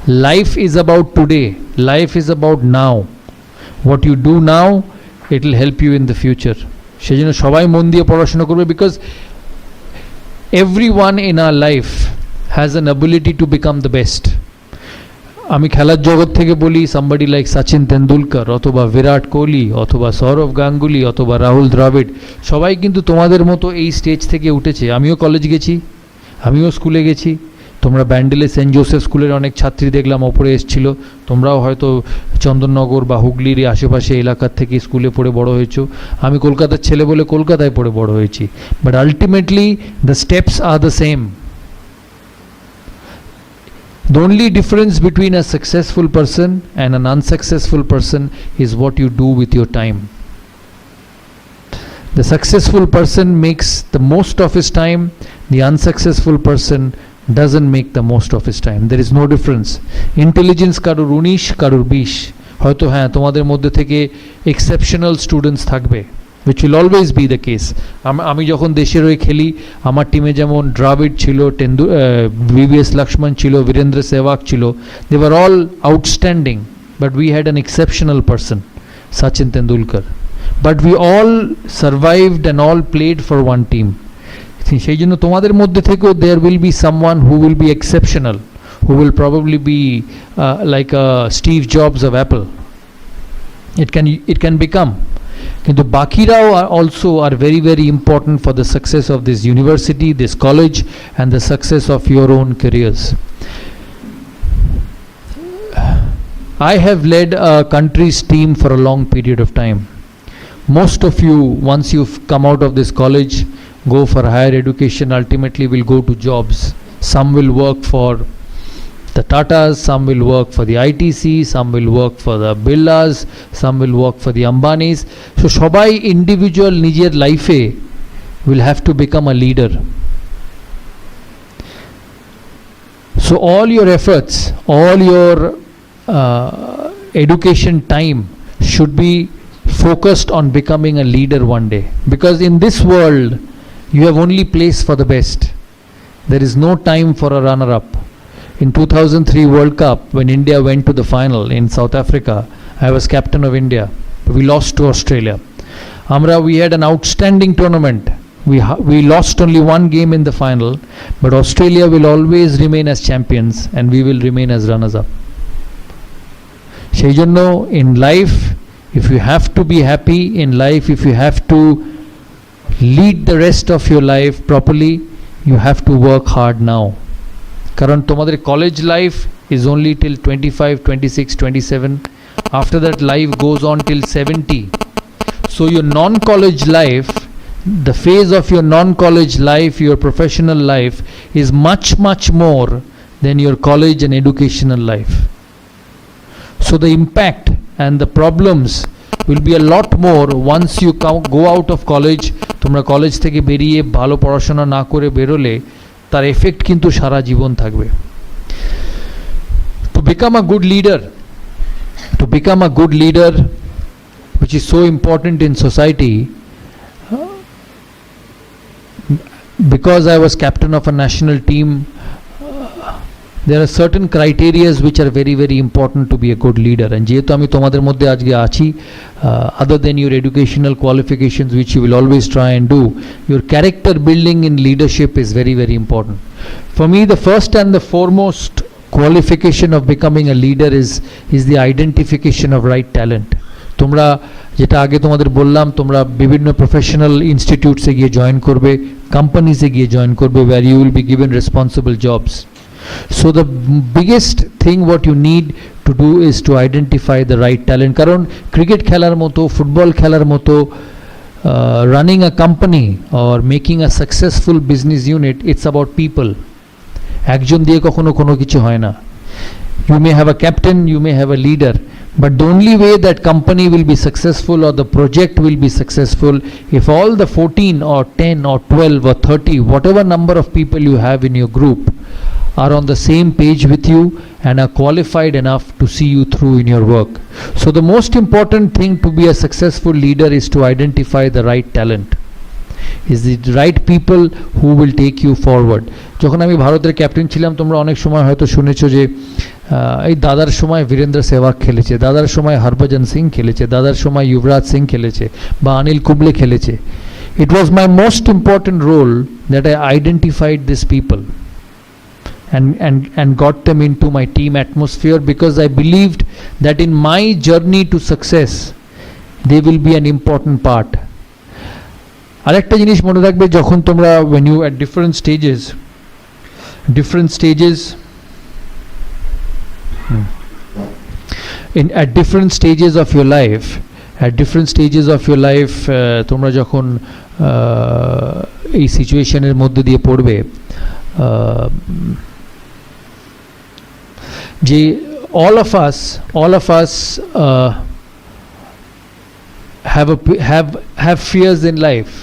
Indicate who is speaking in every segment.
Speaker 1: Life is about today. Life is about now. What you do now, it will help you in the future. সেই জন্য সবাই মন দিয়ে পড়াশোনা করবে, because everyone in our life has an ability to become the best. আমি খেলার জগৎ থেকে বলি, somebody like সচিন তেন্ডুলকর অথবা বিরাট কোহলি অথবা সৌরভ গাঙ্গুলি অথবা রাহুল দ্রাবিড়, সবাই কিন্তু তোমাদের মতো এই স্টেজ থেকে উঠেছে. আমিও কলেজ গেছি, আমিও স্কুলে গেছি. তোমরা ব্যান্ডেলে সেন্ট জোসেফ স্কুলের অনেক ছাত্রী দেখলাম ওপরে এসেছিল. তোমরাও হয়তো চন্দননগর বা হুগলির আশেপাশে এলাকার থেকে স্কুলে পড়ে বড় হয়েছো. আমি কলকাতার ছেলে বলে কলকাতায় পড়ে বড় হয়েছি. But ultimately the steps are the same. The only difference between a successful person and an unsuccessful person is what you do with your time. The successful person makes the most of his time. The unsuccessful person doesn't make the most of his time. There is no difference. Intelligence কারুর 19 কারুর 20. হয়তো হ্যাঁ তোমাদের মধ্যে থেকে exceptional students থাকবে, which will always be the case. আমি যখন দেশের হয়ে খেলি, আমার টিমে যেমন দ্রাবিড় ছিল, VVS লক্ষ্মণ ছিল, বীরেন্দ্র সেহবাগ ছিল. They were all outstanding, but we had an exceptional person, Sachin Tendulkar. But we all survived and all played for one team. সেই জন্য তোমাদের মধ্যে থেকেও there will be someone who will be exceptional, who will probably be like a Steve Jobs of Apple. It can become. কিন্তু বাকিরাও also are very very important for the success of this university, this college, and the success of your own careers. I have led a country's team for a long period of time. Most of you, once you've come out of this college, go for higher education, ultimately will go to jobs. Some will work for the Tatas, some will work for the ITC, some will work for the Birlas, some will work for the Ambanis. So সবাই individual নিজের লাইফে will have to become a leader. So all your efforts, all your education time should be focused on becoming a leader one day, because in this world you have only place for the best. There is no time for a runner-up. In 2003 World Cup, when India went to the final in South Africa, I was captain of India. We lost to Australia. We had an outstanding tournament. We lost only one game in the final, but Australia will always remain as champions and we will remain as runners-up. সেই জন্য in life, if you have to be happy in life, if you have to lead the rest of your life properly, you have to work hard now. কারণ তোমাদের college life is only till 25, 26, 27. After that life goes on till 70. So your non-college life, the phase of your non-college life, your professional life is much much more than your college and educational life. So the impact and the problems will be a lot more once you go out of college. তোমরা college থেকে বেরিয়ে ভালো পড়াশোনা না করে বেরোলে তার effect কিন্তু সারা জীবন থাকবে. To become a good leader, which is so important in society, because I was captain of a national team, there are certain criteria which are very very important to be a good leader. And যেহেতু আমি তোমাদের মধ্যে আজকে আছি, other than your educational qualifications which you will always try and do, your character building in leadership is very very important. For me, the first and the foremost qualification of becoming a leader is the identification of right talent. তোমরা যেটা আগে তোমাদের বললাম, তোমরা বিভিন্ন professional ইনস্টিটিউটসে গিয়ে join করবে, কোম্পানিজে গিয়ে জয়েন করবে, where you will be given responsible jobs. So the biggest thing what you need to do is to identify the right talent. কারণ ক্রিকেট খেলার মতো, ফুটবল খেলার মতো, running a company or making a successful business unit, it's about people. একজন দিয়ে কখনো কোনো কিছু হয় না. You may have a captain, you may have a leader, but the only way that company will be successful or the project will be successful if all the 14 or 10 or 12 or 30, whatever number of people you have in your group, are on the same page with you and are qualified enough to see you through in your work. So the most important thing to be a successful leader is to identify the right talent, is the right people who will take you forward. যখন আমি ভারতের captain ছিলাম, তোমরা অনেক সময় হয়তো শুনেছো যে এই দাদার সময় বীরেন্দ্র সেহবাগ খেলেছে, দাদার সময় হরভজন সিং খেলেছে, দাদার সময় যুবরাজ সিং খেলেছে বা অনিল কুম্বলে খেলেছে। It was my most important role that I identified these people and got them into my team atmosphere, because I believed that in my journey to success they will be an important part. আরেকটা জিনিস মনে রাখবে, যখন তোমরা when you at different stages at different stages of your life তোমরা যখন এই সিচুয়েশনের মধ্যে দিয়ে পড়বে, যে all of us have fears in life.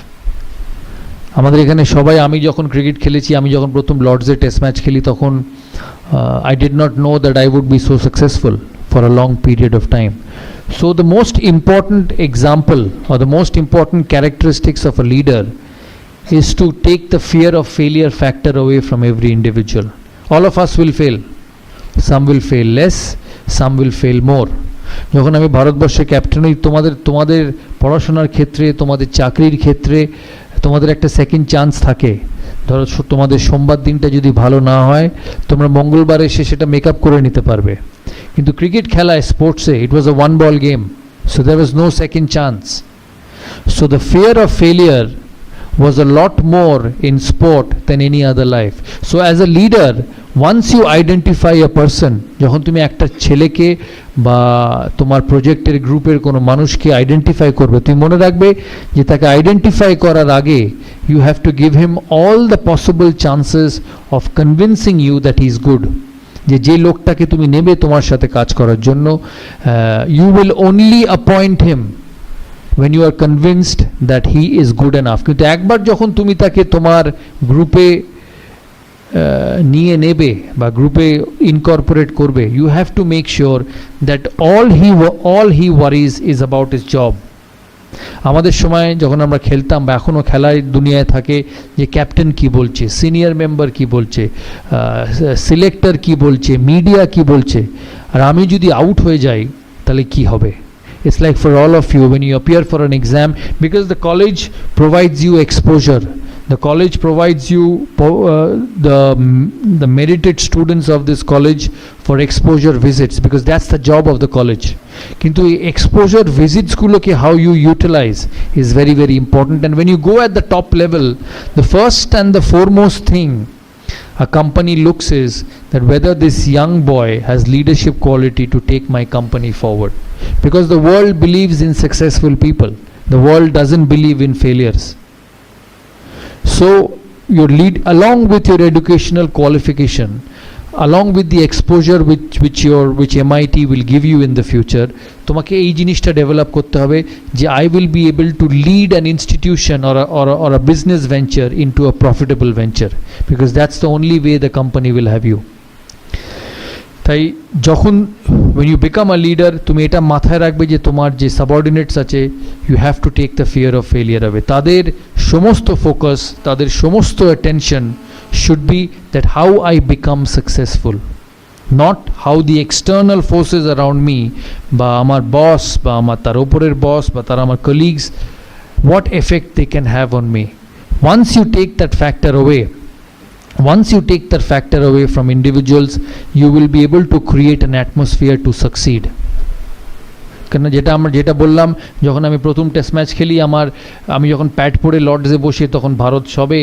Speaker 1: আমাদের এখানে সবাই, আমি যখন ক্রিকেট খেলেছি, আমি যখন প্রথম লর্ডসে টেস্ট ম্যাচ খেলি, তখন I did not know that I would be so successful for a long period of time. So the most important example or the most important characteristics of a leader is to take the fear of failure factor away from every individual. All of us will fail. Some will fail less, some will fail more. যখন আমি ভারতবর্ষের captain হই, তোমাদের পড়াশোনার ক্ষেত্রে, তোমাদের চাকরির ক্ষেত্রে তোমাদের একটা সেকেন্ড চান্স থাকে। ধরো তোমাদের সোমবার দিনটা যদি ভালো না হয়, তোমরা মঙ্গলবার এসে সেটা মেকআপ করে নিতে পারবে। কিন্তু ক্রিকেট খেলায়, স্পোর্টসে, it was a one ball game, so there was no second chance. So the fear of failure was a lot more in sport than any other life. So as a leader, once you identify a person, যখন তুমি একটা ছেলেকে বা তোমার প্রজেক্টের গ্রুপের কোনো মানুষকে আইডেন্টিফাই করবে, তুমি মনে রাখবে যে তাকে আইডেন্টিফাই করার আগে you have to give him all the possible chances of convincing you that he is good. যে লোকটাকে তুমি নেবে তোমার সাথে কাজ করার জন্য, you will only appoint him when you are convinced that he is good enough. কিন্তু একবার যখন তুমি তাকে তোমার গ্রুপে নিয়ে নেবে বা গ্রুপে ইনকর্পোরেট করবে, you have to make sure that all he worries is about his job. আমাদের সময় যখন আমরা খেলতাম বা এখনও খেলায় দুনিয়ায় থাকে, যে ক্যাপ্টেন কি বলছে, সিনিয়র মেম্বার কি বলছে, সিলেক্টর কি বলছে, মিডিয়া কি বলছে, আর আমি যদি আউট হয়ে যাই তাহলে কি হবে? It's like for all of you, when you appear for an exam, because the college provides you exposure, the college provides you the merited students of this college for exposure visits, because that's the job of the college. Kintu exposure visits guloke how you utilize is very, very important. And when you go at the top level, the first and the foremost thing a company looks is that whether this young boy has leadership quality to take my company forward. Because the world believes in successful people, the world doesn't believe in failures. So your lead, along with your educational qualification, along with the exposure which MIT will give you in the future, তোমাকে এই জিনিসটা develop করতে হবে যে I will be able to lead an institution or a business venture into a profitable venture, because that's the only way the company will have you. তাই যখন when you become a leader, তুমি এটা মাথায় রাখবে যে তোমার যে সাবঅর্ডিনেটস আছে, you have to take the fear of failure away. তাদের সমস্ত ফোকাস, তাদের সমস্ত attention should be that how I become successful, not how the external forces around me, বা আমার বস বা আমার তার উপরের বস বা তারা আমার colleagues, what effect they can have on me. Once you take that factor away from individuals, you will be able to create an atmosphere to succeed. কেন যেটা বললাম, যখন আমি প্রথম টেস্ট ম্যাচ খেলি, আমি যখন প্যাড পরে লর্ডসে বসে, তখন ভারত সবে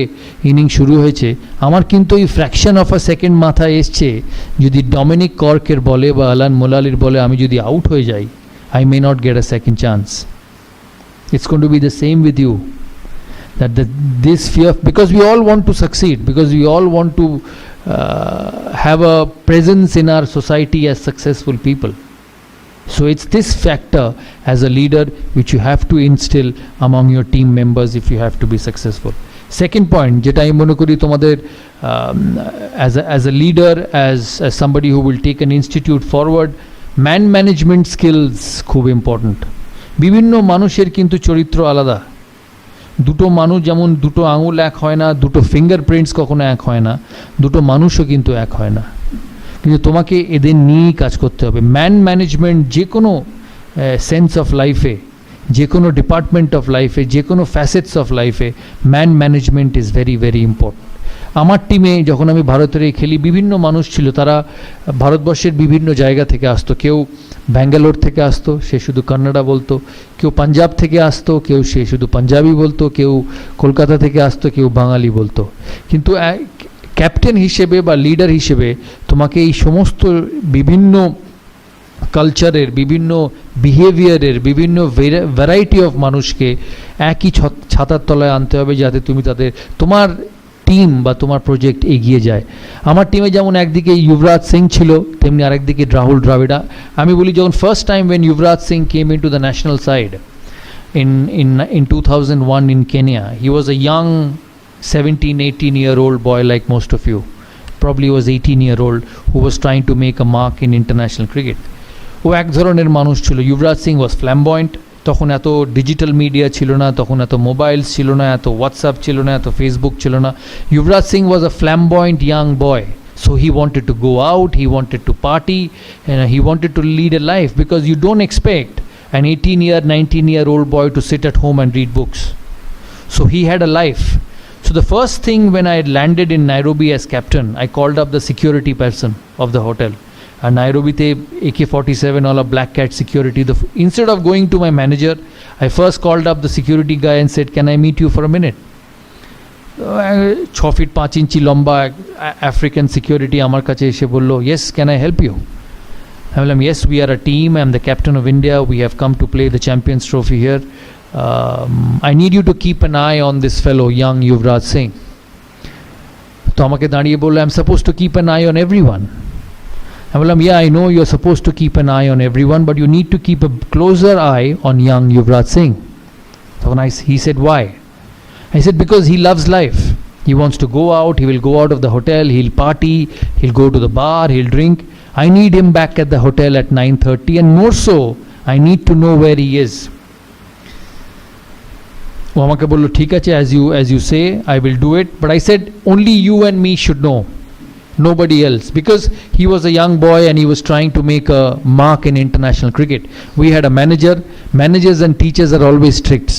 Speaker 1: ইনিংস শুরু হয়েছে, আমার কিন্তু এই ফ্র্যাকশন অফ আ সেকেন্ড মাথায় এসছে, যদি ডমিনিক কর্কের বলে বা আলান মোলালির বলে আমি যদি আউট হয়ে যাই, I may not get a second chance. It's going to be the same with you. That this fear, because we all want to succeed, because we all want to have a presence in our society as successful people. So it's this factor as a leader which you have to instill among your team members if you have to be successful. Second point, যেটা আমি মনে করি তোমাদের as a leader, as somebody who will take an institute forward, man management skills খুব important. বিভিন্ন মানুষের কিন্তু চরিত্র আলাদা। দুটো মানুষ যেমন দুটো আঙুল এক হয় না, দুটো ফিঙ্গারপ্রিন্টস কখনো এক হয় না, দুটো মানুষও কিন্তু এক হয় না। কিন্তু তোমাকে এদের নিয়েই কাজ করতে হবে। ম্যান ম্যানেজমেন্ট যে কোনো সেন্স অফ লাইফে, যে কোনো ডিপার্টমেন্ট অফ লাইফে, যে কোনো ফ্যাসেটস অফ লাইফে man management is very very important. আমার টিমে যখন আমি ভারতের খেলি, বিভিন্ন মানুষ ছিল, তারা ভারতবর্ষের বিভিন্ন জায়গা থেকে আসতো। কেউ ব্যাঙ্গালোর থেকে আসতো, সে শুধু কান্নাডা বলতো। কেউ পাঞ্জাব থেকে আসতো, কেউ সে শুধু পাঞ্জাবি বলতো। কেউ কলকাতা থেকে আসতো, কেউ বাঙালি বলতো। কিন্তু ক্যাপ্টেন হিসেবে বা লিডার হিসেবে তোমাকে এই সমস্ত বিভিন্ন কালচারের, বিভিন্ন বিহেভিয়ারের, বিভিন্ন ভ্যারাইটি অফ মানুষকে একই ছাতার তলায় আনতে হবে, যাতে তুমি তোমার টিম বা তোমার প্রজেক্ট এগিয়ে যায়। আমার টিমে যেমন একদিকে যুবরাজ সিং ছিল, তেমনি আরেকদিকে রাহুল দ্রাবিড়া। আমি বলি, যখন first time when Yuvraj Singh came into the national side in 2001 in Kenya, he was a young 17-18-year-old boy like most of you. Probably was 18-year-old who was trying to make a mark in international cricket. ও এক ধরনের মানুষ ছিল। যুবরাজ সিং ওয়াজ flamboyant. তখন এত digital media ছিল না, তখন এত মোবাইলস ছিল না, এত হোয়াটসঅ্যাপ ছিল না, এত ফেসবুক ছিল না। Yuvraj Singh was a flamboyant young boy, so he wanted to go out, he wanted to party, and he wanted to lead a life, because you don't expect an 19-year old boy to sit at home and read books. So he had a life. So the first thing, when I landed in Nairobi as captain, I called up the security person of the hotel. And Nairobi te AK-47 all a black cat security. Instead of going to my manager, I first called up the security guy and said, can I meet you for a minute? 6 feet 5 inch লম্বা African security আমার কাছে এসে বলল, yes, can I help you? I told him, yes, we are a team, I am the captain of India, we have come to play the Champions Trophy here. I need you to keep an eye on this fellow, young Yuvraj Singh. তো আমাকে দাঁড়িয়ে বলল, I'm supposed to keep an eye on everyone. I told him, yeah, I know you're supposed to keep an eye on everyone, but you need to keep a closer eye on young Yuvraj Singh. So he said, why? I said, because he loves life. He wants to go out, he will go out of the hotel, he'll party, he'll go to the bar, he'll drink. I need him back at the hotel at 9:30, and more so, I need to know where he is. ও আমাকে বলল, ঠিক আছে, as you say, I will do it. But I said, only you and me should know, nobody else, because he was a young boy and he was trying to make a mark in international cricket. We had a manager. Managers and teachers are always strict.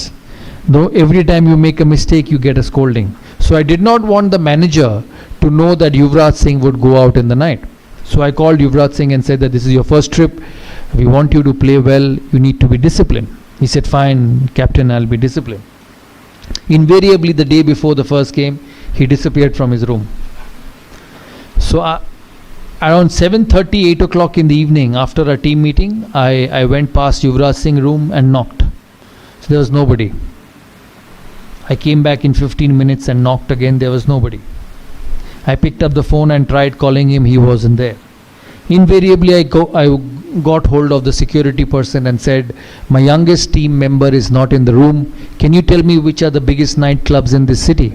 Speaker 1: Though every time you make a mistake, you get a scolding. So I did not want the manager to know that Yuvraj Singh would go out in the night. So I called Yuvraj Singh and said that this is your first trip. We want you to play well. You need to be disciplined. He said, fine, captain, I'll be disciplined. Invariably, the day before the first game, he disappeared from his room. So around 7:30, 8 o'clock in the evening, after a team meeting, I went past Yuvraj Singh's room and knocked. So there was nobody. I came back in 15 minutes and knocked again. There was nobody. I picked up the phone and tried calling him. He wasn't there. Invariably, I got hold of the security person and said, my youngest team member is not in the room. Can you tell me which are the biggest nightclubs in this city?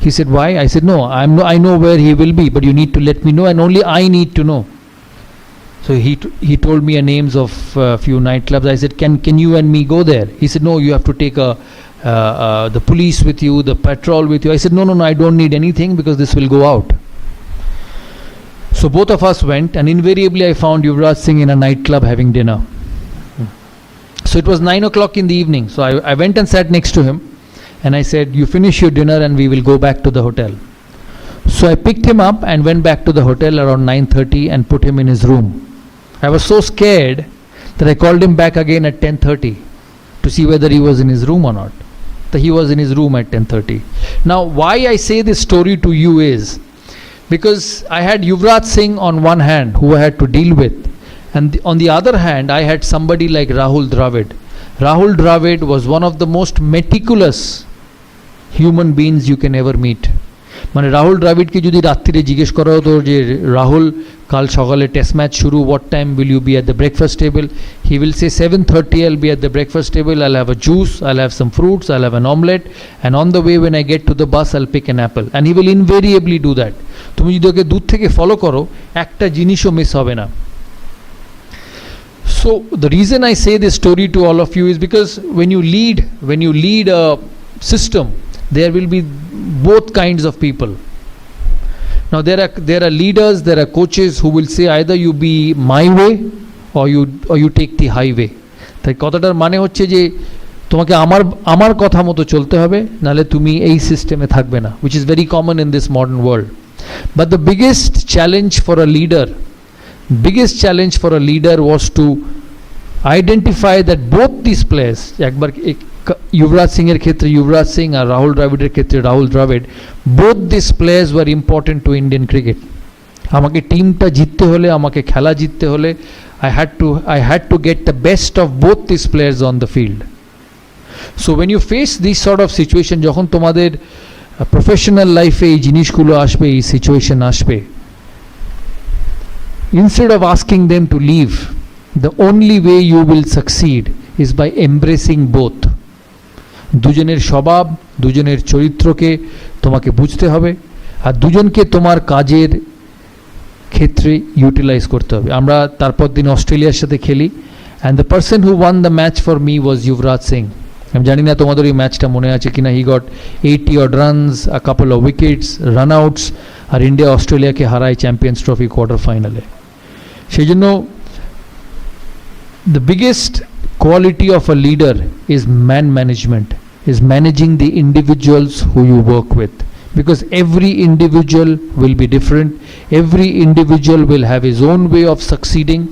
Speaker 1: He said, why? I said, no, I know where he will be, but you need to let me know, and only I need to know. So he told me names of a few nightclubs. I said, can you and me go there? He said, no, you have to take the police with you, the patrol with you. I said, no, I don't need anything, because this will go out. So both of us went, and invariably I found Yuvraj Singh in a nightclub having dinner. So it was 9 o'clock in the evening. So I went and sat next to him, and I said, you finish your dinner and we will go back to the hotel. So I picked him up and went back to the hotel around 9:30 and put him in his room. I was so scared that I called him back again at 10:30 to see whether he was in his room or not. So he was in his room at 10:30. Now, why I say this story to you is because I had Yuvraj Singh on one hand, who I had to deal with, and on the other hand, I had somebody like Rahul Dravid. Rahul Dravid was one of the most meticulous human beings you can ever meet. মানে রাহুল দ্রাবিড়কে যদি রাত্রিরে জিজ্ঞেস করা হতো যে রাহুল কাল সকালে test match শুরু, what time will you be at the breakfast table? He will say 7:30 I'll be at the breakfast table, I'll have a juice, I'll have some fruits, I'll have an omelette, and on the way when I get to the bus I'll pick an apple. And he will invariably do that. তুমি যদি ওকে দূর থেকে follow করো, একটা জিনিসও miss হবে না। So the reason I say this story to all of you is because when you lead a system, there will be both kinds of people. Now there are leaders, there are coaches who will say either you be my way or you take the highway. তাই কথাটার মানে হচ্ছে যে তোমাকে আমার কথা মতো চলতে হবে, নালে তুমি এই সিস্টেমে থাকবে না, which is very common in this modern world. But the biggest challenge for a leader was to identify that both these players, একবার युवराज सिंह এর ক্ষেত্রে युवराज सिंह আর রাহুল দ্রাবিড়ের ক্ষেত্রে Rahul Dravid, both these players were important to Indian cricket. আমাকে টিমটা জিততে হলে, আমাকে খেলা জিততে হলে I had to get the best of both these players on the field. So when you face this sort of situation, যখন তোমাদের প্রফেশনাল লাইফে এই জিনিসগুলো আসবে, এই সিচুয়েশন আসবে, instead of asking them to leave, the only way you will succeed is by embracing both. দুজনের স্বভাব, দুজনের চরিত্রকে তোমাকে বুঝতে হবে, আর দুজনকে তোমার কাজের ক্ষেত্রে ইউটিলাইজ করতে হবে। আমরা তারপর দিন অস্ট্রেলিয়ার সাথে খেলি, and the person who won the match for me was Yuvraj Singh. আমি জানি না তোমাদের ওই ম্যাচটা মনে আছে কিনা। He got 80 odd runs, a couple of wickets, run outs, আর ইন্ডিয়া অস্ট্রেলিয়াকে হারায় চ্যাম্পিয়ন্স ট্রফি কোয়ার্টার ফাইনালে। সেই জন্য the biggest quality of a leader is man management, is managing the individuals who you work with, because every individual will be different, every individual will have his own way of succeeding,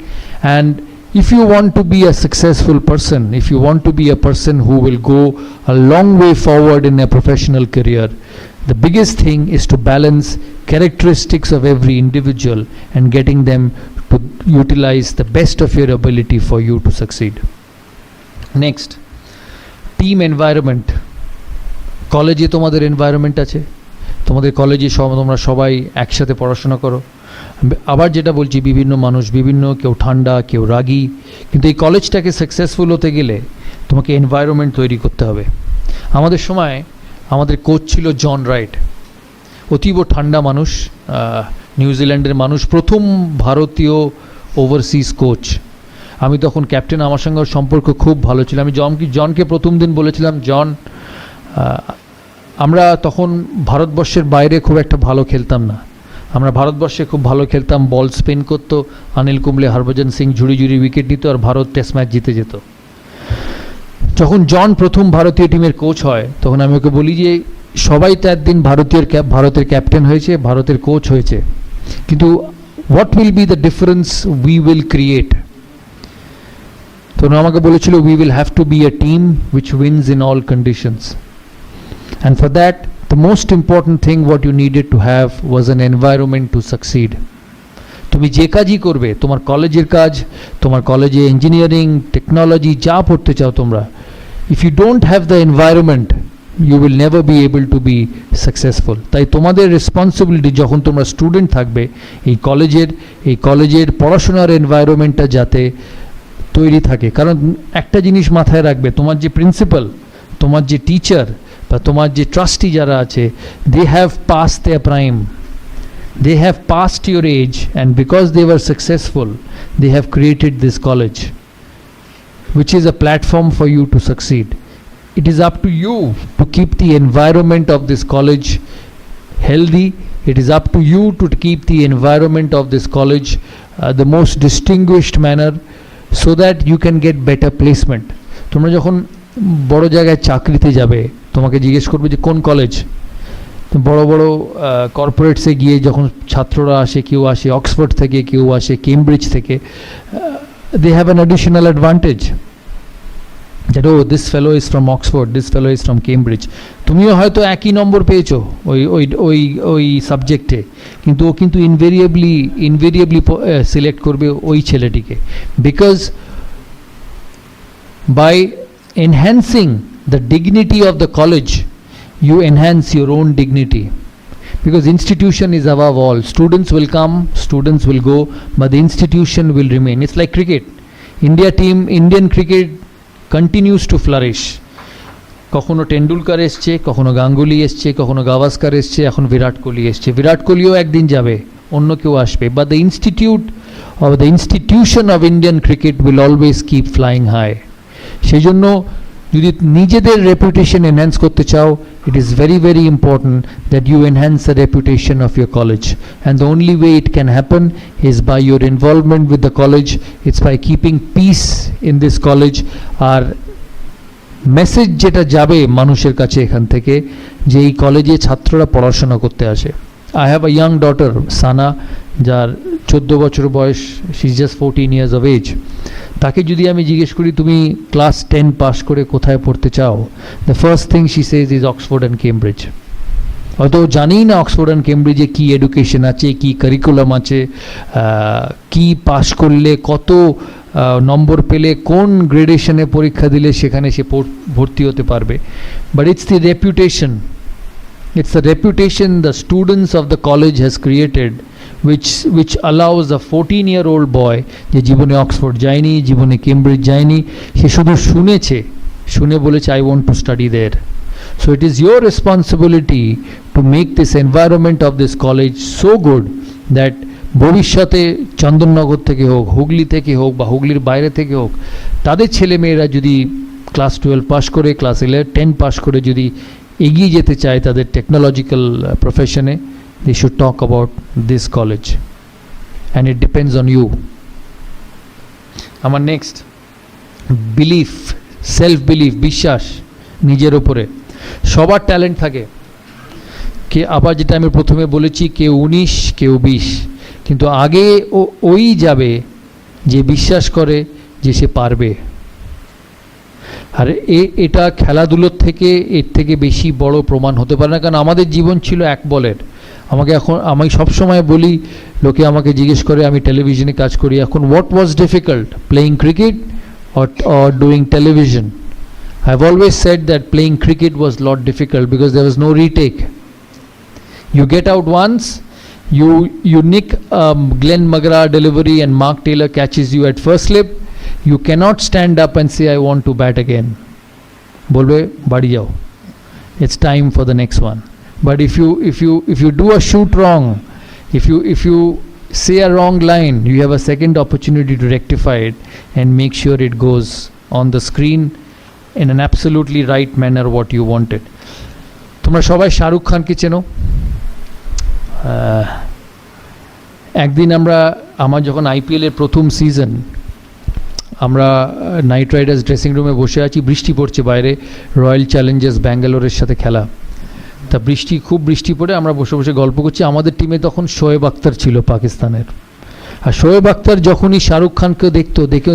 Speaker 1: and if you want to be a successful person, if you want to be a person who will go a long way forward in a professional career, the biggest thing is to balance characteristics of every individual and getting them to utilize the best of your ability for you to succeed. Next, team environment. কলেজে তোমাদের environment আছে, তোমাদের কলেজে তোমরা সবাই একসাথে পড়াশোনা করো। আবার যেটা বলছি, বিভিন্ন মানুষ বিভিন্ন, কেউ ঠান্ডা, কেউ রাগী, কিন্তু এই কলেজটাকে সাকসেসফুল হতে গেলে তোমাকে এনভায়রনমেন্ট তৈরি করতে হবে। আমাদের সময় আমাদের কোচ ছিল জন রাইট, অতীব ঠান্ডা মানুষ, নিউজিল্যান্ডের মানুষ, প্রথম ভারতীয় ওভারসিজ কোচ। আমি তখন ক্যাপ্টেন, আমার সঙ্গে সম্পর্ক খুব ভালো ছিল। আমি জনকে প্রথম দিন বলেছিলাম, জন আমরা তখন ভারতবর্ষের বাইরে খুব একটা ভালো খেলতাম না, আমরা ভারতবর্ষে খুব ভালো খেলতাম, বল স্পিন করতো, অনিল কুম্বলে, হরভজন সিং ঝুড়ি উইকেট নিত, আর ভারত টেস্ট ম্যাচ জিতে যেত। যখন জন প্রথম ভারতীয় টিমের কোচ হয়, তখন আমি ওকে বলি যে সবাই তো একদিন ভারতের ক্যাপ্টেন হয়েছে, ভারতের কোচ হয়েছে, কিন্তু what will be the difference we will create? তখন আমাকে বলেছিল, we will have to be a team which wins in all conditions, and for that the most important thing what you needed to have was an environment to succeed. তুমি যে কাজই করবে, তোমার কলেজের কাজ, তোমার কলেজে ইঞ্জিনিয়ারিং, টেকনোলজি যা পড়তে চাও তোমরা, if you don't have the environment you will never be able to be successful. তাই তোমাদের রেসপন্সিবিলিটি, যখন তোমরা স্টুডেন্ট থাকবে, এই কলেজের পড়াশোনার এনভায়রনমেন্টটা যাতে তৈরি থাকে। কারণ একটা জিনিস মাথায় রাখবে, তোমার যে প্রিন্সিপাল, তোমার যে টিচার বা তোমার যে ট্রাস্টি যারা আছে, they have passed their prime, they have passed your age, and because they were successful they have created this college which is a platform for you to succeed. It is up to you to keep the environment of this college healthy. It is up to you to keep the environment of this college the most distinguished manner, so that you can get better placement. তোমরা যখন বড় জায়গায় চাকরিতে যাবে, তোমাকে জিজ্ঞেস করবে যে কোন কলেজ। বড় বড় কর্পোরেটসে গিয়ে যখন ছাত্ররা আসে, কেউ আসে অক্সফোর্ড থেকে, কেউ আসে কেমব্রিজ থেকে, they have an additional advantage that oh, this fellow is from Oxford, this fellow is from Cambridge. তুমিও হয়তো একই নম্বর পেয়েছো ওই সাবজেক্টে, কিন্তু ও কিন্তু ইনভেরিয়েবলি সিলেক্ট করবে ওই ছেলেটিকে, because by enhancing the dignity of the college you enhance your own dignity, because institution is above all. Students will come, students will go, but the institution will remain. It's like cricket. Indian cricket continues to flourish. কখনো টেন্ডুলকার এসছে, কখনো গাঙ্গুলি এসছে, কখনো গাভাস্কার এসছে, এখন বিরাট কোহলি এসছে। বিরাট কোহলিও একদিন যাবে, অন্য কেউ আসবে, but the institution of Indian cricket will always keep flying high. সেই জন্য যদি নিজেদের রেপুটেশন এনহ্যান্স করতে চাও, it is very very important that you enhance the reputation of your college, and the only way it can happen is by your involvement with the college. It's by keeping peace in this college. আর message যেটা যাবে মানুষের কাছে এখান থেকে, যে এই কলেজে ছাত্ররা পড়াশোনা করতে আসে। I have a young daughter, Sana, যার 14 বছর বয়স, she is just 14 years of age. তাকে যদি আমি জিজ্ঞেস করি তুমি ক্লাস 10 পাস করে কোথায় পড়তে চাও, the first thing she says is Oxford and Cambridge. হয়তো জানি না অক্সফোর্ড অ্যান্ড কেমব্রিজে কী এডুকেশন আছে, কী কারিকুলাম আছে, কী পাস করলে কত নম্বর পেলে কোন গ্রেডেশনে পরীক্ষা দিলে সেখানে সে ভর্তি হতে পারবে, but it's the reputation, it's the reputation the students of the college has created which allows a 14-year-old boy যে জীবনে অক্সফোর্ড যায়নি, জীবনে কেমব্রিজ যায়নি, সে শুধু শুনে বলেছে I want to study there. So it is your responsibility to make this environment of this college so good that ভবিষ্যতে চন্দননগর থেকে হোক, হুগলি থেকে হোক বা হুগলির বাইরে থেকে হোক, তাদের ছেলেমেয়েরা যদি ক্লাস 12 পাস করে, ক্লাস 10 পাস করে যদি এগিয়ে যেতে চায় তাদের টেকনোলজিক্যাল প্রফেশনে, they should talk about this college, and it depends on you. আমার নেক্সট, বিলিফ, সেলফ বিলিফ, বিশ্বাস নিজের ওপরে। সবার ট্যালেন্ট থাকে, কে আবার যেটা আমি প্রথমে বলেছি, কেউ 19 কেউ 20, কিন্তু আগে ওই যাবে যে বিশ্বাস করে যে সে পারবে। আর এটা খেলাধুলোর থেকে এর থেকে বেশি বড় প্রমাণ হতে পারে না, কারণ আমাদের জীবন ছিল এক বলের। আমি সবসময় বলি, লোকে আমাকে জিজ্ঞেস করে, আমি টেলিভিশনে কাজ করি এখন, what was difficult, playing cricket or doing television? I've always said that playing cricket was a lot difficult because there was no retake. You get out once, you nick Glenn McGrath delivery and Mark Taylor catches you at first slip, you cannot stand up and say I want to bat again. Bolbe badi jao, it's time for the next one. But if you do a shoot wrong, if you say a wrong line, you have a second opportunity to rectify it and make sure it goes on the screen in an absolutely right manner what you wanted. তোমরা সবাই শাহরুখ খানকে চেনো। একদিন আমার যখন IPL এর প্রথম season, আমরা নাইট রাইডার্স ড্রেসিং রুমে বসে আছি, বৃষ্টি পড়ছে বাইরে, রয়্যাল চ্যালেঞ্জার্স ব্যাঙ্গালোরের সাথে খেলা। তা খুব বৃষ্টি পড়ে আমরা বসে বসে গল্প করছি। আমাদের টিমে তখন শোয়েব আখতার ছিল পাকিস্তানের। আর শোয়েব আখতার যখনই শাহরুখ খানকে দেখে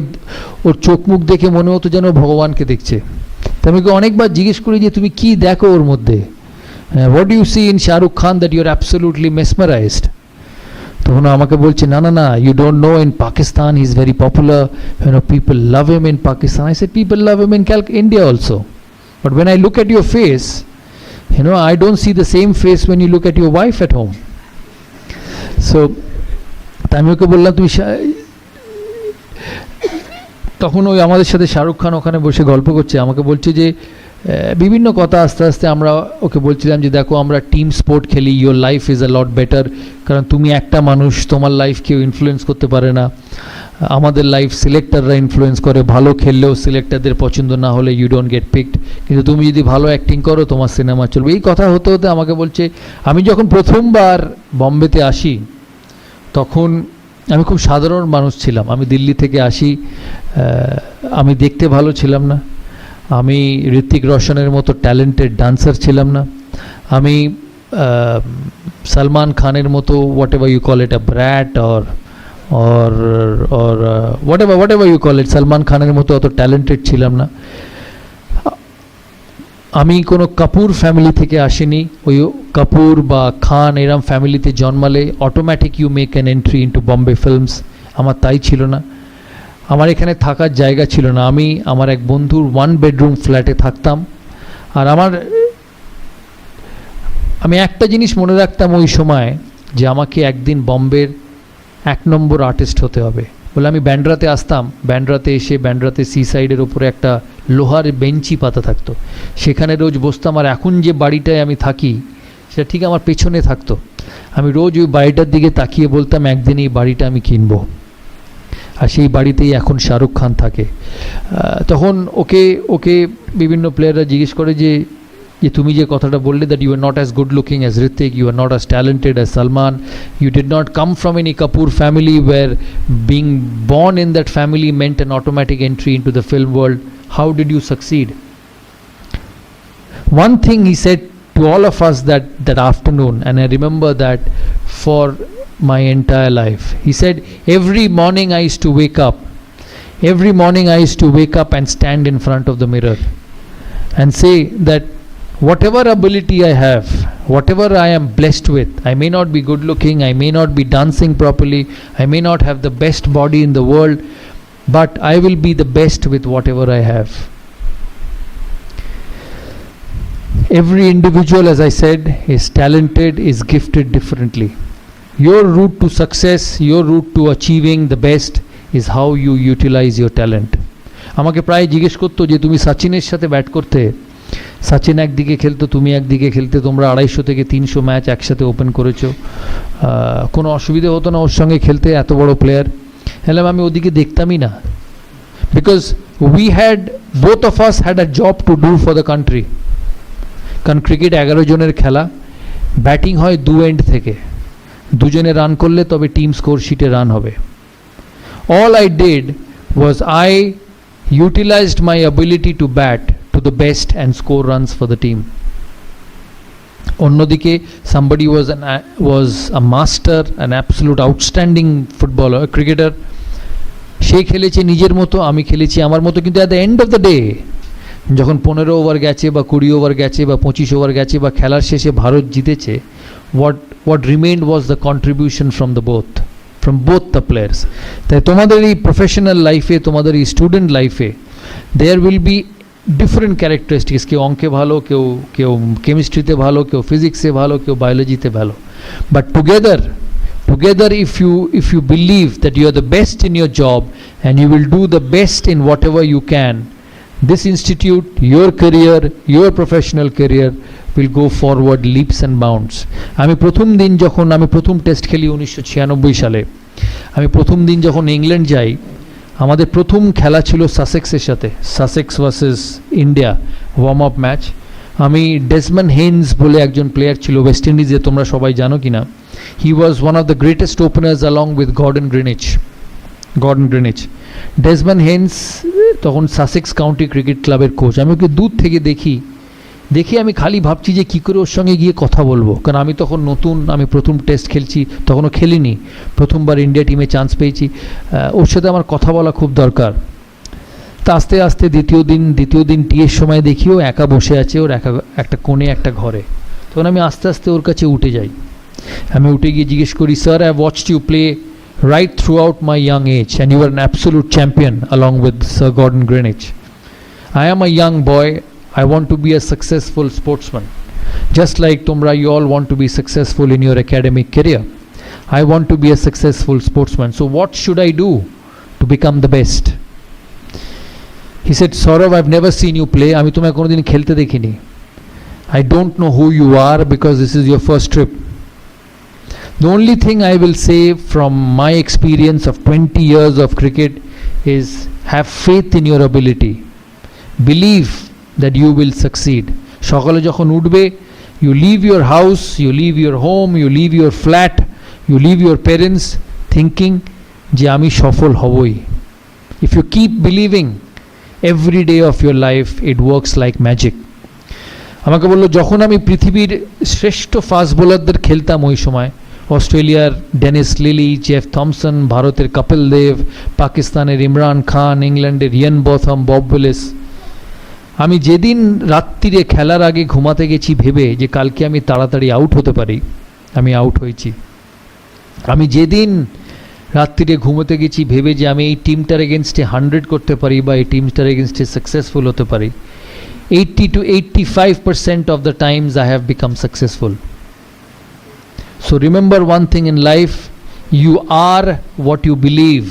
Speaker 1: ওর চোখ মুখ দেখে মনে হতো যেন ভগবানকে দেখছে। তা আমি অনেকবার জিজ্ঞেস করি যে তুমি কি দেখো ওর মধ্যে, what you see in Shahrukh Khan that you are absolutely mesmerised? তখন আমাকে বলছে, না, you don't know, in Pakistan he is very popular, people love him in Pakistan. I said people love him in India also, but when I look at your face, I don't see the same face when you look at your wife at home. So আমি ওকে বললাম তুমি, তখন ওই আমাদের সাথে শাহরুখ খান ওখানে বসে গল্প করছে, আমাকে বলছে যে বিভিন্ন কথা, আস্তে আস্তে আমরা ওকে বলছিলাম যে দেখো আমরা টিম স্পোর্ট খেলি, your life is a lot better, কারণ তুমি একটা মানুষ, তোমার লাইফ কেউ ইনফ্লুয়েন্স করতে পারে না। আমাদের লাইফ সিলেক্টররা ইনফ্লুয়েন্স করে, ভালো খেললেও সিলেক্টরদের পছন্দ না হলে ইউ ডোন্ট গেট পিকড, কিন্তু তুমি যদি ভালো অ্যাক্টিং করো তোমার সিনেমা চলবে। এই কথা হতে হতে আমাকে বলছে, আমি যখন প্রথমবার বম্বেতে আসি তখন আমি খুব সাধারণ মানুষ ছিলাম, আমি দিল্লি থেকে আসি, আমি দেখতে ভালো ছিলাম না, আমি ঋত্বিক রোশনের মতো ট্যালেন্টেড ডান্সার ছিলাম না, আমি সলমান খানের মতো whatever you call it a brat or whatever you call it, Salman খানের মতো অত ট্যালেন্টেড ছিলাম না। আমি কোনো কাপুর ফ্যামিলি থেকে আসিনি, ওই কাপুর বা খান এরম ফ্যামিলিতে জন্মালে automatic you make an entry into Bombay films. আমার তাই ছিল না, আমার এখানে থাকার জায়গা ছিল না। আমি আমার এক বন্ধুর 1 bedroom ফ্ল্যাটে থাকতাম। আর আমি একটা জিনিস মনে রাখতাম ওই সময়, যে আমাকে একদিন বম্বের 1 নম্বর আর্টিস্ট হতে হবে বলে আমি ব্যান্ড্রাতে আসতাম। ব্যান্ড্রাতে এসে ব্যান্ড্রাতে সি সাইডের ওপরে একটা লোহার বেঞ্চি পাতা থাকতো, সেখানে রোজ বসতাম। আর এখন যে বাড়িটায় আমি থাকি সেটা ঠিক আমার পেছনে থাকতো। আমি রোজ ওই বাড়িটার দিকে তাকিয়ে বলতাম একদিন এই বাড়িটা আমি কিনবো। আর সেই বাড়িতেই এখন শাহরুখ খান থাকে। তখন ওকে ওকে বিভিন্ন প্লেয়াররা জিজ্ঞেস করে যে তুমি যে কথাটা বললে, that you are not as good looking as Hrithik, you are not as talented as Salman, you did not come from any Kapoor family where being born in that family meant an automatic entry into the film world, how did you succeed? One thing he said to all of us that afternoon, and I remember that for my entire life. He said, every morning I used to wake up. Every morning I used to wake up and stand in front of the mirror and say that whatever ability I have, whatever I am blessed with, I may not be good looking, I may not be dancing properly, I may not have the best body in the world, but I will be the best with whatever I have. Every individual, as I said, is talented, is gifted differently. Your route to success, your route to achieving the best is how you utilize your talent. আমাকে প্রায় জিজ্ঞেস করতো যে তুমি সচিনের সাথে bat করতে, সচিন একদিকে খেলতো, তুমি একদিকে খেলতে, তোমরা 250 থেকে 300 ম্যাচ একসাথে ওপেন করেছো, কোনো অসুবিধা হতো না ওর সঙ্গে খেলতে, এত বড় প্লেয়ার। হ্যাঁ, আমি ওদিকে দেখতামই না, because we had, both of us had a job to do for the country. কারণ ক্রিকেট 11 জনের খেলা, ব্যাটিং হয় দু এন্ড থেকে, দুজনে রান করলে তবে টিম স্কোর শিটে রান হবে। All I did was I utilised my ability to bat to the best and score runs for the team. অন্যদিকে somebody was a master, an absolute outstanding footballer, cricketer, সে খেলেছে নিজের মতো, আমি খেলেছি আমার মতো, কিন্তু at the end of the day যখন 15 ওভার গেছে বা 20 ওভার গেছে বা 25 ওভার গেছে বা খেলার শেষে ভারত জিতেছে, what remained was the contribution from both the players. তাই তোমাদের এই প্রফেশনাল লাইফে, তোমাদের এই স্টুডেন্ট লাইফে there will be different characteristics. কেউ অঙ্কে ভালো, কেউ কেমিস্ট্রিতে ভালো, কেউ ফিজিক্সে ভালো, কেউ বায়োলজিতে ভালো, but together if you believe that you are the best in your job and you will do the best in whatever you can, this institute, your career, your professional career will go forward leaps and bounds. আমি প্রথম দিন যখন আমি প্রথম test খেলি 1996 সালে, আমি প্রথম দিন যখন ইংল্যান্ড যাই, আমাদের প্রথম খেলা ছিল সাসেক্সের সাথে, Sussex versus India, warm up match. আমি ডেসমন্ড হেইন্স বলে একজন প্লেয়ার ছিল ওয়েস্ট ইন্ডিজে, তোমরা সবাই জানো কিনা, he was one of the greatest openers along with Gordon Greenidge. Desmond Haynes তখন সাসেক্স কাউন্টি ক্রিকেট ক্লাবের কোচ। আমি ওকে দূর থেকে দেখি আমি খালি ভাবছি যে কী করে ওর সঙ্গে গিয়ে কথা বলবো, কারণ আমি তখন নতুন, আমি প্রথম টেস্ট খেলছি, তখনও খেলিনি, প্রথমবার ইন্ডিয়া টিমে চান্স পেয়েছি, ওর সাথে আমার কথা বলা খুব দরকার। তা আস্তে আস্তে দ্বিতীয় দিন টিয়ের সময় দেখিও একা বসে আছে, ওর একটা কোণে একটা ঘরে। তখন আমি আস্তে আস্তে ওর কাছে উঠে যাই, আমি উঠে গিয়ে জিজ্ঞেস করি, sir, I watched you play right throughout my young age and you were an absolute champion along with Sir Gordon Greenwich. I am a young boy, I want to be a successful sportsman, just like tumra you all want to be successful in your academic career. I want to be a successful sportsman, so what should I do to become the best? He said, Sourav, I've never seen you play, ami tumhe kono din khelte dekhini, I don't know who you are because this is your first trip. The only thing I will say from my experience of 20 years of cricket is have faith in your ability. Believe that you will succeed. সকালে যখন উঠবে, you leave your house, you leave your home, you leave your flat, you leave your parents thinking যে আমি সফল হবই. If you keep believing every day of your life, it works like magic. আমাকে বললো, যখন আমি পৃথিবীর শ্রেষ্ঠ ফাস্ট বোলারদের খেলতাম ওই সময়, অস্ট্রেলিয়ার ডেনিস লিলি, জেফ থমসন, ভারতের কপিল দেব, পাকিস্তানের ইমরান খান, ইংল্যান্ডের ইয়ান বথম, বব উইলিস, আমি যেদিন রাত্রিরে খেলার আগে ঘুমাতে গেছি ভেবে যে কালকে আমি তাড়াতাড়ি আউট হতে পারি, আমি আউট হয়েছি। আমি যেদিন রাত্রিরে ঘুমোতে গেছি ভেবে যে আমি এই টিমটার এগেনস্টে 100 করতে পারি বা এই টিমটার এগেনস্টে সাকসেসফুল হতে পারি, 80 to 85% of the times I have become successful. So remember one thing in life, you are what you believe.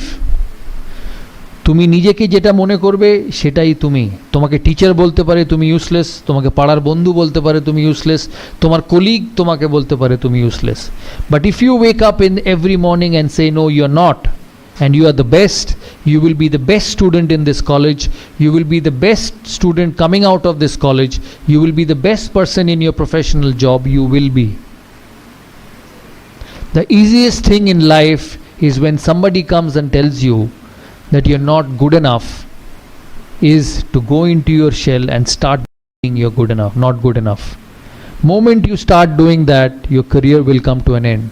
Speaker 1: তুমি নিজেকে যেটা মনে করবে সেটাই তুমি। তোমাকে টিচার বলতে পারে তুমি ইউজলেস, তোমাকে পাড়ার বন্ধু বলতে পারে তুমি ইউজলেস, তোমার কলিগ তোমাকে বলতে পারে তুমি useless, but if you wake up in every morning and say no, you are not, and you are the best, you will be the best student in this college, you will be the best student coming out of this college, you will be the best person in your professional job, you will be. The easiest thing in life is when somebody comes and tells you that you're not good enough, is to go into your shell and start being you're good enough, not good enough. Moment you start doing that, your career will come to an end.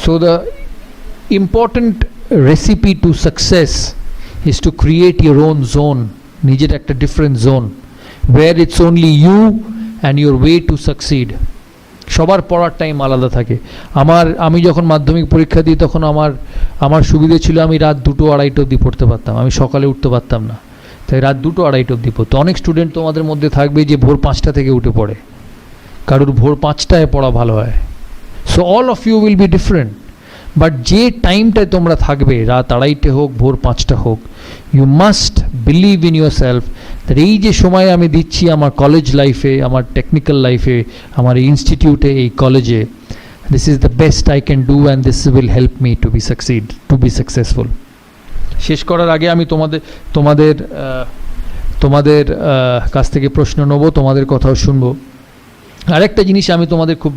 Speaker 1: So the important recipe to success is to create your own zone, নিজের একটা different zone where it's only you and your way to succeed. সবার পড়ার time আলাদা থাকে। আমি যখন মাধ্যমিক পরীক্ষা দিই তখন আমার সুবিধে ছিল আমি রাত 2-2:30 অবধি পড়তে পারতাম, আমি সকালে উঠতে পারতাম না, তাই রাত 2-2:30 অবধি পড়তো। অনেক স্টুডেন্ট তোমাদের মধ্যে থাকবে যে ভোর 5টা থেকে উঠে পড়ে, কারোর ভোর 5টায় পড়া ভালো হয়। So all of you will be different, but যে টাইমটায় তোমরা থাকবে, রাত 2:30 হোক ভোর 5টা হোক, you must believe in yourself that এই যে সময় আমি দিচ্ছি আমার কলেজ লাইফে, আমার টেকনিক্যাল লাইফে, আমার এই ইনস্টিটিউটে, এই কলেজে, this is the best I can do and this will help me two be successful. শেষ করার আগে আমি তোমাদের কাছ থেকে প্রশ্ন নেব, তোমাদের কথাও শুনবো। আরেকটা জিনিস আমি তোমাদের খুব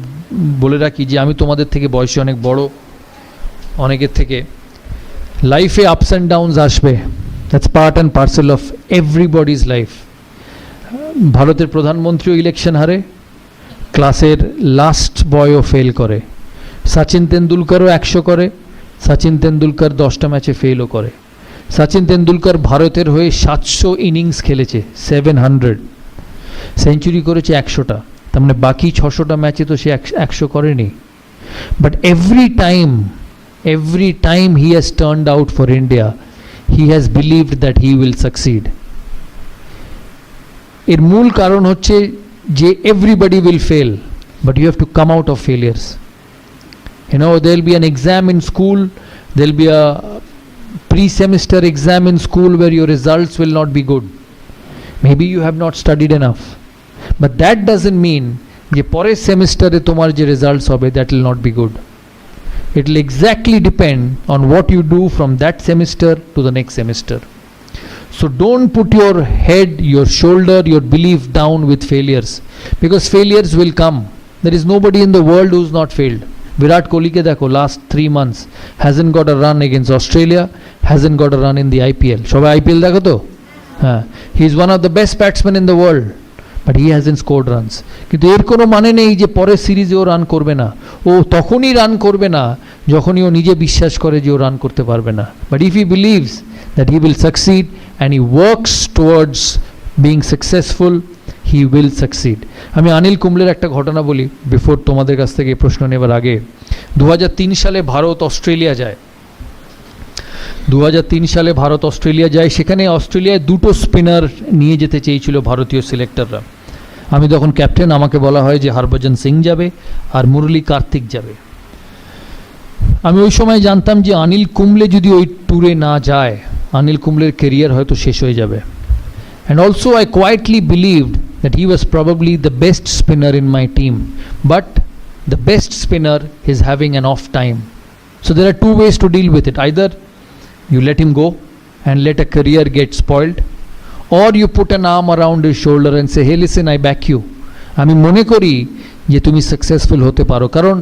Speaker 1: বলে রাখি যে আমি তোমাদের থেকে বয়সে অনেক বড়, অনেকের থেকে লাইফে আপস অ্যান্ড ডাউনস আসবে, that's part and parcel of everybody's life. ভারতের প্রধানমন্ত্রীও ইলেকশন হারে, ক্লাসের লাস্ট বয়ও ফেল করে, সচিন তেন্ডুলকারও 100 করে, সচিন তেন্ডুলকার 10টা ম্যাচে ফেলও করে। সচিন তেন্ডুলকার ভারতের হয়ে 700 ইনিংস খেলেছে, 700 সেঞ্চুরি করেছে 100টা, তার মানে বাকি 600টা ম্যাচে তো সে 100 করেনি। But every time he has turned out for India, he has believed that he will succeed. এর মূল কারণ হচ্ছে যে everybody will fail, but you have to come out of failures. You know, there will be an exam in school, there will be a pre-semester exam in school where your results will not be good. Maybe you have not studied enough, but that doesn't mean যে পরের সেমিস্টারে তোমার যে results হবে that will not be good. It will exactly depend on what you do from that semester to the next semester. So don't put your head, your shoulder, your belief down with failures, because failures will come. There is nobody in the world who's not failed. Virat Kohli ke dekho, last 3 months hasn't got a run against Australia, hasn't got a run in the IPL. Shobai IPL dekho to? He is one of the best batsmen in the world, but he hasn't scored runs. কিন্তু এর কোনো মানে নেই যে পরের সিরিজে ও run করবে না, ও তখনই রান করবে না যখনই ও নিজে বিশ্বাস করে যে ও রান করতে পারবে না। But if he believes that he will succeed and he works towards being successful, he will succeed. আমি অনিল কুম্বলের একটা ঘটনা বলি বিফোর তোমাদের কাছ থেকে প্রশ্ন নেবার আগে। 2003 সালে ভারত অস্ট্রেলিয়া যায়, 2003 সালে ভারত অস্ট্রেলিয়া যায়। সেখানে অস্ট্রেলিয়ায় 2টো স্পিনার নিয়ে যেতে চেয়েছিল ভারতীয় সিলেক্টররা। আমি তখন ক্যাপ্টেন, আমাকে বলা হয় যে হরভজন সিং যাবে আর মুরলী কার্তিক যাবে। আমি ওই সময় জানতাম যে অনিল কুম্বলে যদি ওই ট্যুরে না যায়, অনিল কুম্বলের কেরিয়ার হয়তো শেষ হয়ে যাবে। And also I quietly believed that he was probably the best spinner in my team, but the best spinner is having an off time. So there are 2 ways to deal with it. Either you let him go and let a career get spoiled, or you put an arm around his shoulder and say, hey listen, I back you. আমি মনে করি যে তুমি successful হতে পারো। কারণ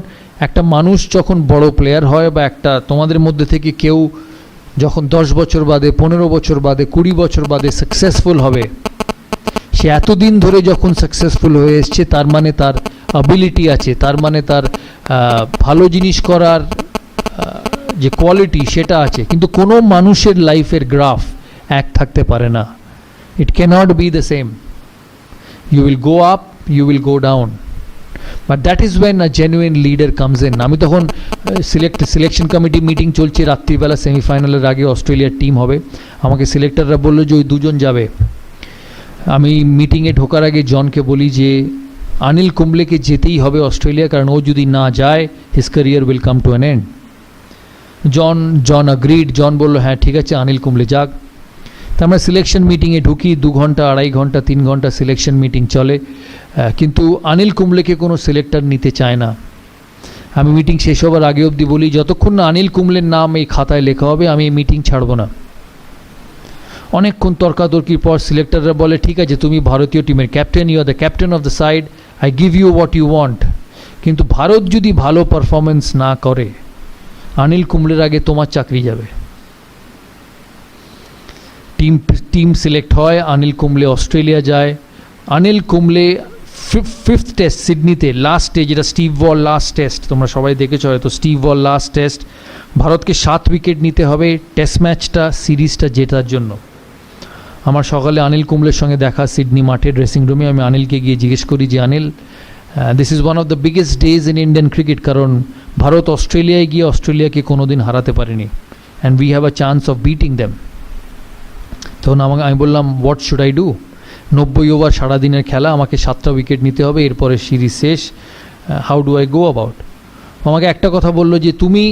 Speaker 1: একটা মানুষ যখন বড় প্লেয়ার হয়, বা একটা তোমাদের মধ্যে থেকে কেউ যখন 10 বছর বাদে, 15 বছর বাদে, 20 বছর বাদে সাকসেসফুল হবে, সে এতদিন ধরে যখন সাকসেসফুল হয়ে এসছে, তার মানে তার অ্যাবিলিটি আছে, তার মানে তার ভালো জিনিস করার যে কোয়ালিটি সেটা আছে। কিন্তু কোনো মানুষের লাইফের গ্রাফ এক থাকতে পারে না। It cannot be the same. You will go up, you will go down. But that is when a genuine leader comes in. আমি তখন সিলেকশন কমিটি মিটিং চলছে, রাত্রিবেলা সেমিফাইনালের আগে অস্ট্রেলিয়ার টিম হবে। আমাকে সিলেক্টররা বললো যে ওই 2 জন যাবে। আমি মিটিংয়ে ঢোকার আগে জনকে বলি যে অনিল কুম্বলেকে যেতেই হবে অস্ট্রেলিয়া, কারণ ও যদি না যায় his career will come to an end. John agreed. John বললো হ্যাঁ ঠিক আছে, অনিল কুম্বলে যাক। তা আমরা সিলেকশন মিটিংয়ে ঢুকি, 2 ঘন্টা, 2.5 ঘন্টা, 3 ঘন্টা সিলেকশন মিটিং চলে, কিন্তু অনিল কুম্বলেকে কোনো সিলেক্টর নিতে চায় না। আমি মিটিং শেষ হবার আগে অবধি বলি, যতক্ষণ না অনিল কুম্বলের নাম এই খাতায় লেখা হবে আমি এই মিটিং ছাড়বো না। অনেকক্ষণ তর্কাতর্কির পর সিলেক্টররা বলে, ঠিক আছে তুমি ভারতীয় টিমের captain, you are the captain of the side, I give you what you want, কিন্তু ভারত যদি ভালো পারফরমেন্স না করে অনিল কুম্বলের আগে তোমার চাকরি যাবে। টিম সিলেক্ট হয়, অনিল কুম্বলে অস্ট্রেলিয়া যায়। অনিল কুম্বলে ফিফথ টেস্ট সিডনিতে লাস্টে, যেটা স্টিভ ওয়াল লাস্ট টেস্ট, তোমরা সবাই দেখেছো হয়তো, স্টিভ ওয়াল লাস্ট টেস্ট, ভারতকে 7 উইকেট নিতে হবে টেস্ট ম্যাচটা, সিরিজটা জেতার জন্য। আমার সকালে অনিল কুম্বলের সঙ্গে দেখা সিডনি মাঠে ড্রেসিং রুমে। আমি অনিলকে গিয়ে জিজ্ঞেস করি যে Anil, this is one of the biggest days in Indian cricket, কারণ ভারত অস্ট্রেলিয়ায় গিয়ে অস্ট্রেলিয়াকে কোনো দিন হারাতে পারেনি, and we have a chance of beating them. তখন আমি বললাম, what should I do? 90 over সারাদিনের খেলা, আমাকে 7টা উইকেট নিতে হবে, এরপরে সিরিজ শেষ, how do I go about? আমাকে একটা কথা বললো যে তুমি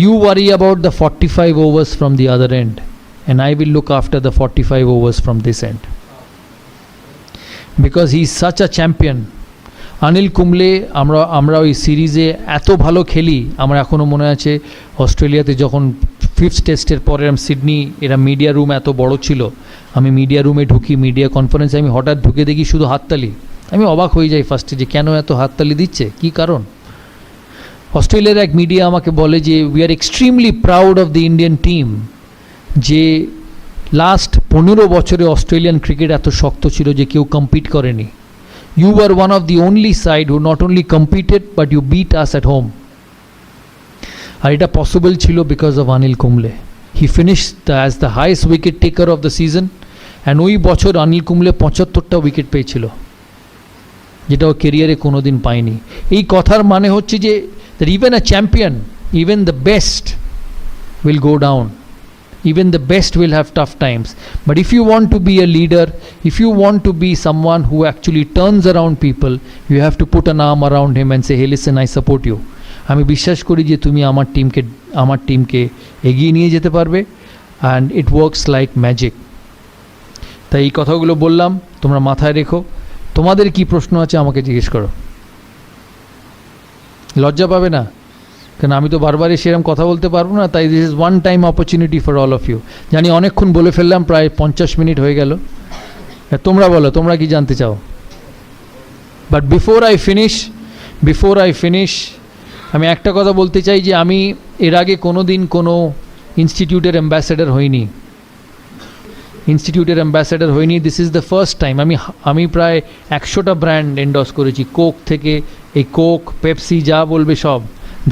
Speaker 1: you worry about the 45 overs from the other end and I will look after the 45 overs from this end, because he is such a champion. Anil Kumble, আমরা ওই সিরিজে এত ভালো খেলি, আমার এখনও মনে আছে অস্ট্রেলিয়াতে যখন 5th টেস্টের পরে সিডনি, এরা মিডিয়া রুম এত বড় ছিল, আমি মিডিয়া রুমে ঢুকি, মিডিয়া কনফারেন্সে আমি হঠাৎ ঢুকে দেখি শুধু হাততালি। আমি অবাক হয়ে যাই ফার্স্টে যে কেন এত হাততালি দিচ্ছে, কী কারণ? অস্ট্রেলিয়ার এক মিডিয়া আমাকে বলে যে we are extremely proud of the Indian team, যে লাস্ট 15 বছরে অস্ট্রেলিয়ান ক্রিকেট এত শক্ত ছিল যে কেউ কম্পিট করেনি। You are one of the only side who not only competed but you beat us at home. আর এটা পসিবল ছিল because of Anil Kumble. He finished as the highest wicket taker of the season, and ওই বছর Anil Kumble 75টা wicket পেয়েছিল, যেটা ও কেরিয়ারে কোনো দিন পায়নি। এই কথার মানে হচ্ছে যে even a champion, even the best will go down, even the best will have tough times, but if you want to be a leader, if you want to be someone who actually turns around people, you have to put an arm around him and say, hey listen, I support you. আমি বিশ্বাস করি যে তুমি আমার টিমকে এগিয়ে নিয়ে যেতে পারবে, and it works like magic. তাই এই কথাগুলো বললাম, তোমরা মাথায় রেখো। তোমাদের কি প্রশ্ন আছে আমাকে জিজ্ঞেস করো, লজ্জা পাবে না, কারণ আমি তো বারবার সেরকম কথা বলতে পারবো না। তাই this is one time opportunity for all of you. জানি অনেকক্ষণ বলে ফেললাম, প্রায় 50 মিনিট হয়ে গেল। তোমরা বলো, তোমরা কি জানতে চাও? বাট বিফোর আই ফিনিশ আমি একটা কথা বলতে চাই যে আমি এর আগে কোনো দিন কোনো ইনস্টিটিউটের অ্যাম্বাসেডার হইনি। This is the first time. আমি প্রায় 100টা ব্র্যান্ড এন্ডোর্স করেছি, কোক থেকে, এই কোক, পেপসি, যা বলবে সব।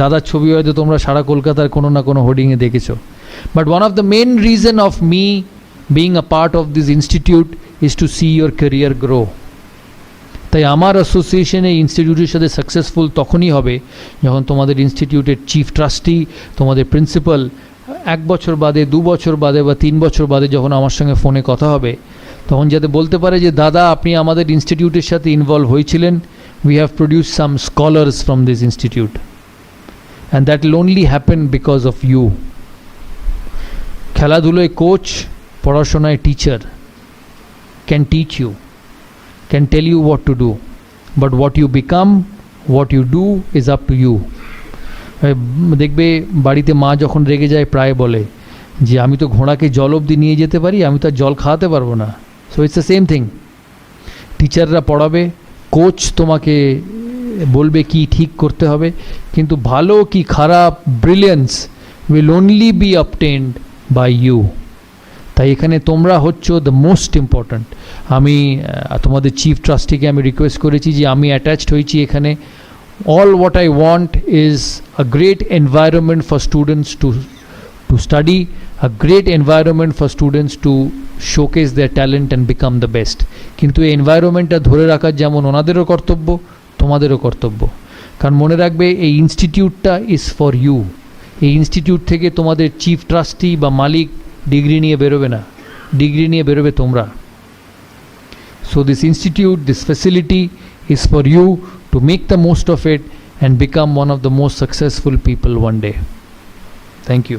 Speaker 1: দাদার ছবি হয়তো তোমরা সারা কলকাতার কোনো না কোনো হোর্ডিংয়ে দেখেছো। But one of the main reason of me being a part of this institute is to see your career grow. তাই আমার অ্যাসোসিয়েশন এই ইনস্টিটিউটের সাথে সাকসেসফুল তখনই হবে যখন তোমাদের ইনস্টিটিউটের চিফ ট্রাস্টি, তোমাদের প্রিন্সিপাল 1 বছর বাদে, 2 বছর বাদে বা 3 বছর বাদে যখন আমার সঙ্গে ফোনে কথা হবে, তখন যাতে বলতে পারে যে দাদা আপনি আমাদের ইনস্টিটিউটের সাথে ইনভলভ হয়েছিলেন, we have produced some scholars from this institute, and that will only happen because of you. খেলাধুলোয় কোচ, পড়াশোনায় teacher can teach you, can tell you what to do, but what you become, what you do is up to you. দেখবে বাড়িতে মা যখন রেগে যায় প্রায় বলে যে আমি তো ঘোড়াকে জল অবধি নিয়ে যেতে পারি, আমি তো আর জল খাওয়াতে পারবো না। So it's the same thing. টিচাররা পড়াবে, কোচ তোমাকে বলবে কি ঠিক করতে হবে, কিন্তু ভালো কি খারাপ, brilliance will only be obtained by you. তাই এখানে তোমরা হচ্ছ দ্য মোস্ট ইম্পর্ট্যান্ট। আমি তোমাদের চিফ ট্রাস্টিকে আমি রিকোয়েস্ট করেছি যে আমি অ্যাটাচড হয়েছি এখানে। All what I want is a great environment for students to study, a great environment for students to showcase their talent and become the best. কিন্তু এই এনভায়রনমেন্টটা ধরে রাখার যেমন ওনাদেরও কর্তব্য, তোমাদেরও কর্তব্য। কারণ মনে রাখবে এই ইনস্টিটিউটটা ইজ ফর ইউ। এই ইনস্টিটিউট থেকে তোমাদের চিফ ট্রাস্টি বা মালিক ডিগ্রি নিয়ে বেরোবে না, ডিগ্রি নিয়ে বেরোবে তোমরা। So this institute, this facility is for you to make the most of it and become one of the most successful people one day. Thank you.